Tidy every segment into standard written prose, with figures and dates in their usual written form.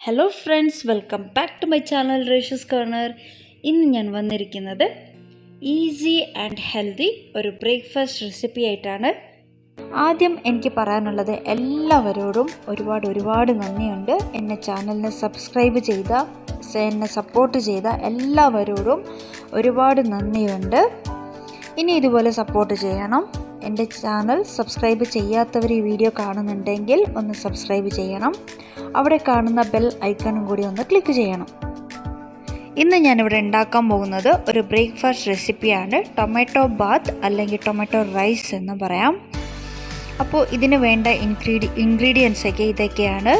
Hello friends, welcome back to my channel ratios corner. ഇന്ന് ഞാൻ വന്നിരിക്കുന്നത് ഈസി ആൻഡ് ഹെൽത്തി ഒരു ബ്രേക്ക്ഫാസ്റ്റ് റെസിപ്പി ആയിട്ടാണ്. ആദ്യം എനിക്ക് പറയാനുള്ളത് എല്ലാവരോടും ഒരുപാട് നന്ദിയുണ്ട്. എന്നെ ചാനലിനെ സബ്സ്ക്രൈബ് ചെയ്ത, എന്നെ സപ്പോർട്ട് ചെയ്ത എല്ലാവരോടും ഒരുപാട് നന്ദിയുണ്ട്. ഇനി ഇതുപോലെ സപ്പോർട്ട് ചെയ്യണം. എൻ്റെ ചാനൽ സബ്സ്ക്രൈബ് ചെയ്യാത്തവർ ഈ വീഡിയോ കാണുന്നുണ്ടെങ്കിൽ ഒന്ന് സബ്സ്ക്രൈബ് ചെയ്യണം. അവിടെ കാണുന്ന ബെൽ ഐക്കണും കൂടി ഒന്ന് ക്ലിക്ക് ചെയ്യണം. ഇന്ന് ഞാനിവിടെ ഉണ്ടാക്കാൻ പോകുന്നത് ഒരു ബ്രേക്ക്ഫാസ്റ്റ് റെസിപ്പിയാണ്. ടൊമാറ്റോ ബാത്ത് അല്ലെങ്കിൽ ടൊമാറ്റോ റൈസ് എന്ന് പറയാം. അപ്പോൾ ഇതിന് വേണ്ട ഇൻഗ്രീഡിയൻസൊക്കെ ഇതൊക്കെയാണ്.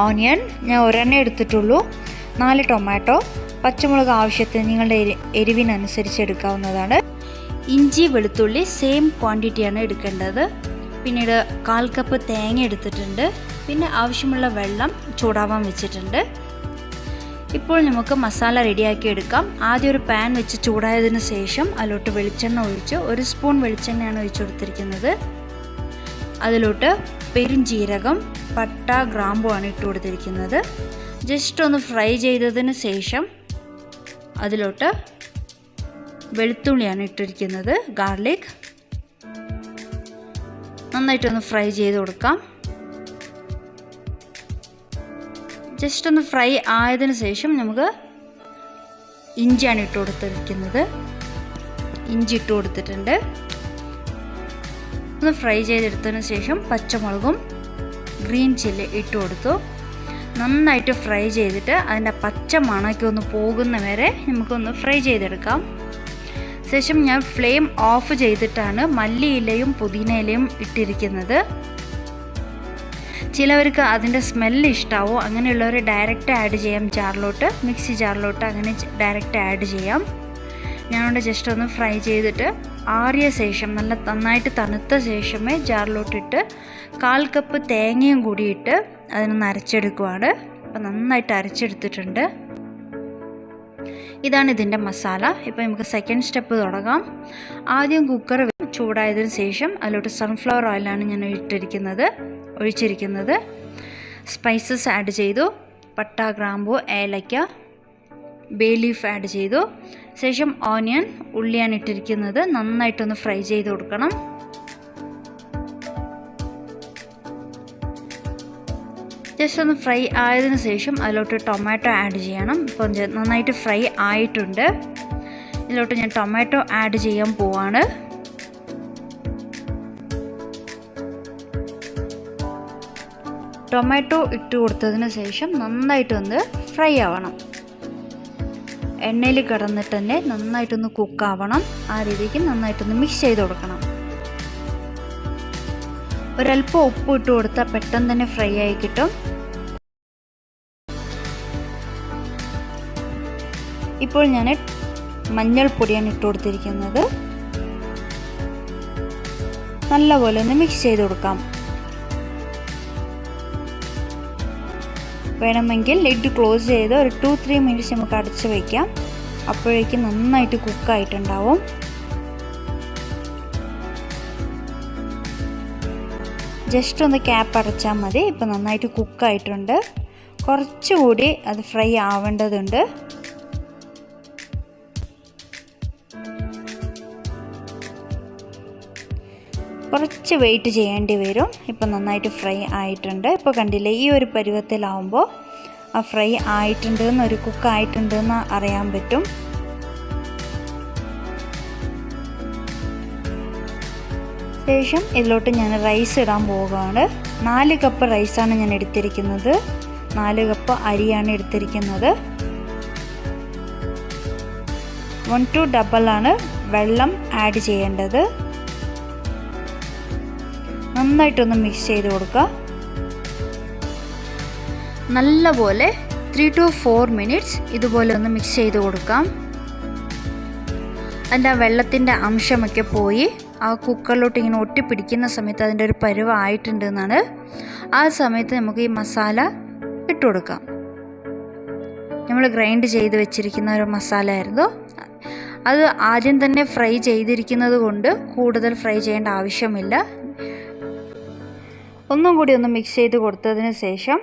ഓണിയൻ ഞാൻ ഒരെണ്ണം എടുത്തിട്ടുള്ളൂ, 4 ടൊമാറ്റോ, പച്ചമുളക് ആവശ്യത്തിന് നിങ്ങളുടെ എരിവിനനുസരിച്ച് എടുക്കാവുന്നതാണ്. ഇഞ്ചി വെളുത്തുള്ളി സെയിം ക്വാണ്ടിറ്റിയാണ് എടുക്കേണ്ടത്. പിന്നീട് 1/4 കപ്പ് തേങ്ങ എടുത്തിട്ടുണ്ട്. പിന്നെ ആവശ്യമുള്ള വെള്ളം ചൂടാവാൻ വെച്ചിട്ടുണ്ട്. ഇപ്പോൾ നമുക്ക് മസാല റെഡിയാക്കി എടുക്കാം. ആദ്യം ഒരു പാൻ വെച്ച് ചൂടായതിനു ശേഷം അതിലോട്ട് വെളിച്ചെണ്ണ ഒഴിച്ച് 1 സ്പൂൺ വെളിച്ചെണ്ണയാണ് ഒഴിച്ചു കൊടുത്തിരിക്കുന്നത്. അതിലോട്ട് പെരുംജീരകം, പട്ട, ഗ്രാമ്പുമാണ് ഇട്ട് കൊടുത്തിരിക്കുന്നത്. ജസ്റ്റ് ഒന്ന് ഫ്രൈ ചെയ്തതിന് ശേഷം അതിലോട്ട് വെളുത്തുള്ളിയാണ് ഇട്ടിരിക്കുന്നത്, ഗാർലിക്. നന്നായിട്ടൊന്ന് ഫ്രൈ ചെയ്ത് കൊടുക്കാം. ജസ്റ്റ് ഒന്ന് ഫ്രൈ ആയതിനു ശേഷം നമുക്ക് ഇഞ്ചിയാണ് ഇട്ട് കൊടുത്തിരിക്കുന്നത്. ഇഞ്ചി ഇട്ട് കൊടുത്തിട്ടുണ്ട്. ഒന്ന് ഫ്രൈ ചെയ്തെടുത്തതിന് ശേഷം പച്ചമുളകും ഗ്രീൻ ചില്ലി ഇട്ട് കൊടുത്തു. നന്നായിട്ട് ഫ്രൈ ചെയ്തിട്ട് അതിൻ്റെ പച്ച മണമൊക്കെ ഒന്ന് പോകുന്ന വരെ നമുക്കൊന്ന് ഫ്രൈ ചെയ്തെടുക്കാം. ശേഷം ഞാൻ ഫ്ലെയിം ഓഫ് ചെയ്തിട്ടാണ് മല്ലിയിലയും പുതിനയിലയും ഇട്ടിരിക്കുന്നത്. ചിലവർക്ക് അതിൻ്റെ സ്മെല്ല് ഇഷ്ടാവോ, അങ്ങനെയുള്ളവർ ഡയറക്റ്റ് ആഡ് ചെയ്യാം ജാറിലോട്ട്, മിക്സി ജാറിലോട്ട് അങ്ങനെ ഡയറക്റ്റ് ആഡ് ചെയ്യാം. ഞാനിവിടെ ജസ്റ്റ് ഒന്ന് ഫ്രൈ ചെയ്തിട്ട് ആറിയ ശേഷം നന്നായിട്ട് തണുത്ത ശേഷമേ ജാറിലോട്ടിട്ട് 1/4 കപ്പ് തേങ്ങയും കൂടി ഇട്ട് അതിനൊന്ന് അരച്ചെടുക്കുവാണ്. അപ്പോൾ നന്നായിട്ട് അരച്ചെടുത്തിട്ടുണ്ട്. ഇതാണ് ഇതിൻ്റെ മസാല. ഇപ്പോൾ നമുക്ക് സെക്കൻഡ് സ്റ്റെപ്പ് തുടങ്ങാം. ആദ്യം കുക്കർ ചൂടായതിനു ശേഷം അതിലോട്ട് സൺഫ്ലവർ ഓയിലാണ് ഞാൻ ഒഴിച്ചിരിക്കുന്നത്. സ്പൈസസ് ആഡ് ചെയ്തു. പട്ട, ഗ്രാമ്പു, ഏലക്ക, ബേ ലീഫ് ആഡ് ചെയ്തു. ശേഷം ഓണിയൻ, ഉള്ളിയാണ് ഇട്ടിരിക്കുന്നത്. നന്നായിട്ടൊന്ന് ഫ്രൈ ചെയ്ത് കൊടുക്കണം. ജസ്റ്റ് ഒന്ന് ഫ്രൈ ആയതിനു ശേഷം അതിലോട്ട് ടൊമാറ്റോ ആഡ് ചെയ്യണം. ഇപ്പോൾ നന്നായിട്ട് ഫ്രൈ ആയിട്ടുണ്ട്. ഇതിലോട്ട് ഞാൻ ടൊമാറ്റോ ആഡ് ചെയ്യാൻ പോവാണ്. ടൊമാറ്റോ ഇട്ട് കൊടുത്തതിന് ശേഷം നന്നായിട്ടൊന്ന് ഫ്രൈ ആവണം. എണ്ണയിൽ കിടന്നിട്ട് തന്നെ നന്നായിട്ടൊന്ന് കുക്കാവണം. ആ രീതിക്ക് നന്നായിട്ടൊന്ന് മിക്സ് ചെയ്ത് കൊടുക്കണം. ഒരല്പം ഉപ്പ് ഇട്ട് കൊടുത്താൽ പെട്ടെന്ന് തന്നെ ഫ്രൈ ആയി കിട്ടും. ഇപ്പോൾ ഞാൻ മഞ്ഞൾപ്പൊടിയാണ് ഇട്ട് കൊടുത്തിരിക്കുന്നത്. നല്ലപോലെ ഒന്ന് മിക്സ് ചെയ്ത് കൊടുക്കാം. വേണമെങ്കിൽ ലിഡ് ക്ലോസ് ചെയ്ത് ഒരു 2-3 മിനിറ്റ്സ് നമുക്ക് അടച്ച് വയ്ക്കാം. അപ്പോഴേക്കും നന്നായിട്ട് കുക്കായിട്ടുണ്ടാവും. ജസ്റ്റ് ഒന്ന് ക്യാപ്പ് അടച്ചാൽ മതി. ഇപ്പോൾ നന്നായിട്ട് കുക്കായിട്ടുണ്ട്. കുറച്ചുകൂടി അത് ഫ്രൈ ആവേണ്ടതുണ്ട്. കുറച്ച് വെയിറ്റ് ചെയ്യേണ്ടി വരും. ഇപ്പോൾ നന്നായിട്ട് ഫ്രൈ ആയിട്ടുണ്ട്. ഇപ്പോൾ കണ്ടില്ലേ, ഈ ഒരു പരുവത്തിലാവുമ്പോൾ ആ ഫ്രൈ ആയിട്ടുണ്ടെന്ന്, ഒരു കുക്കായിട്ടുണ്ടെന്ന് അറിയാൻ പറ്റും. ശേഷം ഇതിലോട്ട് ഞാൻ റൈസ് ഇടാൻ പോവുകയാണ്. 4 കപ്പ് റൈസാണ് ഞാൻ എടുത്തിരിക്കുന്നത്. 4 കപ്പ് അരിയാണ് എടുത്തിരിക്കുന്നത്. 1 ഡബിളാണ് വെള്ളം ആഡ് ചെയ്യേണ്ടത്. നന്നായിട്ടൊന്ന് മിക്സ് ചെയ്ത് കൊടുക്കുക. നല്ലപോലെ 3 to 4 മിനിറ്റ്സ് ഇതുപോലെ ഒന്ന് മിക്സ് ചെയ്ത് കൊടുക്കാം. അതിൻ്റെ വെള്ളത്തിൻ്റെ അംശമൊക്കെ പോയി ആ കുക്കറിലോട്ട് ഇങ്ങനെ ഒട്ടിപ്പിടിക്കുന്ന സമയത്ത് അതിൻ്റെ ഒരു പരുവം ആയിട്ടുണ്ടെന്നാണ്. ആ സമയത്ത് നമുക്ക് ഈ മസാല ഇട്ട് കൊടുക്കാം. നമ്മൾ ഗ്രൈൻഡ് ചെയ്ത് വെച്ചിരിക്കുന്ന ഒരു മസാല ആയിരുന്നു. അത് ആദ്യം തന്നെ ഫ്രൈ ചെയ്തിരിക്കുന്നത് കൊണ്ട് കൂടുതൽ ഫ്രൈ ചെയ്യേണ്ട ആവശ്യമില്ല. ഒന്നും കൂടി ഒന്ന് മിക്സ് ചെയ്ത് കൊടുത്തതിന് ശേഷം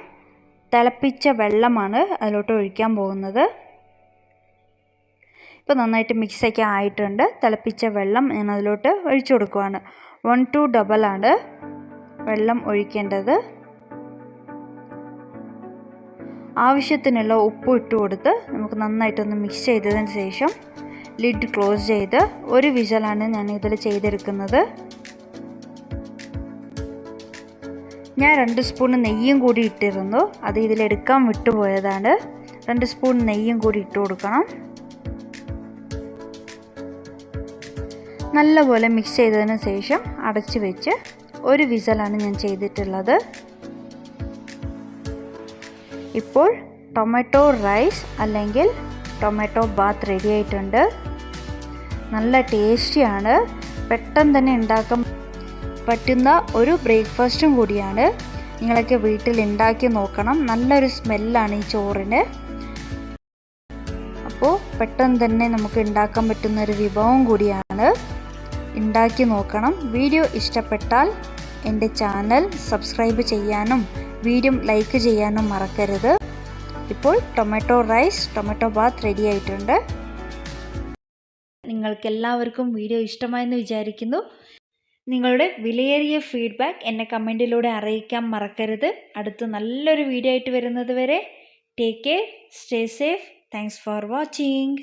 തിളപ്പിച്ച വെള്ളമാണ് അതിലോട്ട് ഒഴിക്കാൻ പോകുന്നത്. ഇപ്പോൾ നന്നായിട്ട് മിക്സൊക്കെ ആയിട്ടുണ്ട്. തിളപ്പിച്ച വെള്ളം ഞാൻ അതിലോട്ട് ഒഴിച്ചു കൊടുക്കുവാണ്. 1 to double ആണ് വെള്ളം ഒഴിക്കേണ്ടത്. ആവശ്യത്തിനുള്ള ഉപ്പ് ഇട്ട് കൊടുത്ത് നമുക്ക് നന്നായിട്ടൊന്ന് മിക്സ് ചെയ്തതിന് ശേഷം ലിഡ് ക്ലോസ് ചെയ്ത് ഒരു വിസിലാണ് ഞാൻ ഇതിൽ ചെയ്തെടുക്കുന്നത്. ഞാൻ 2 സ്പൂൺ നെയ്യും കൂടി ഇട്ടിരുന്നു. അത് ഇതിലെടുക്കാൻ വിട്ടുപോയതാണ്. 2 സ്പൂൺ നെയ്യും കൂടി ഇട്ട് കൊടുക്കണം. നല്ലപോലെ മിക്സ് ചെയ്തതിന് ശേഷം അടച്ച് വെച്ച് ഒരു വിസിലാണ് ഞാൻ ചെയ്തിട്ടുള്ളത്. ഇപ്പോൾ ടൊമാറ്റോ റൈസ് അല്ലെങ്കിൽ ടൊമാറ്റോ ബാത്ത് റെഡി ആയിട്ടുണ്ട്. നല്ല ടേസ്റ്റിയാണ്. പെട്ടെന്ന് തന്നെ ഉണ്ടാക്കാൻ പറ്റുന്ന ഒരു ബ്രേക്ക്ഫാസ്റ്റും കൂടിയാണ്. നിങ്ങളൊക്കെ വീട്ടിൽ ഉണ്ടാക്കി നോക്കണം. നല്ലൊരു സ്മെല്ലാണ് ഈ ചോറിന്. അപ്പോൾ പെട്ടെന്ന് തന്നെ നമുക്ക് ഉണ്ടാക്കാൻ പറ്റുന്ന ഒരു വിഭവം കൂടിയാണ്. ഉണ്ടാക്കി നോക്കണം. വീഡിയോ ഇഷ്ടപ്പെട്ടാൽ എൻ്റെ ചാനൽ സബ്സ്ക്രൈബ് ചെയ്യാനും വീഡിയോ ലൈക്ക് ചെയ്യാനും മറക്കരുത്. ഇപ്പോൾ tomato rice, tomato bath ready ആയിട്ടുണ്ട്. നിങ്ങൾക്കെല്ലാവർക്കും വീഡിയോ ഇഷ്ടമായെന്ന് വിചാരിക്കുന്നു. നിങ്ങളുടെ വിലയേറിയ ഫീഡ്ബാക്ക് എന്നെ കമൻറ്റിലൂടെ അറിയിക്കാൻ മറക്കരുത്. അടുത്ത നല്ലൊരു വീഡിയോ ആയിട്ട് വരുന്നത് വരെ take care, stay safe. Thanks for watching.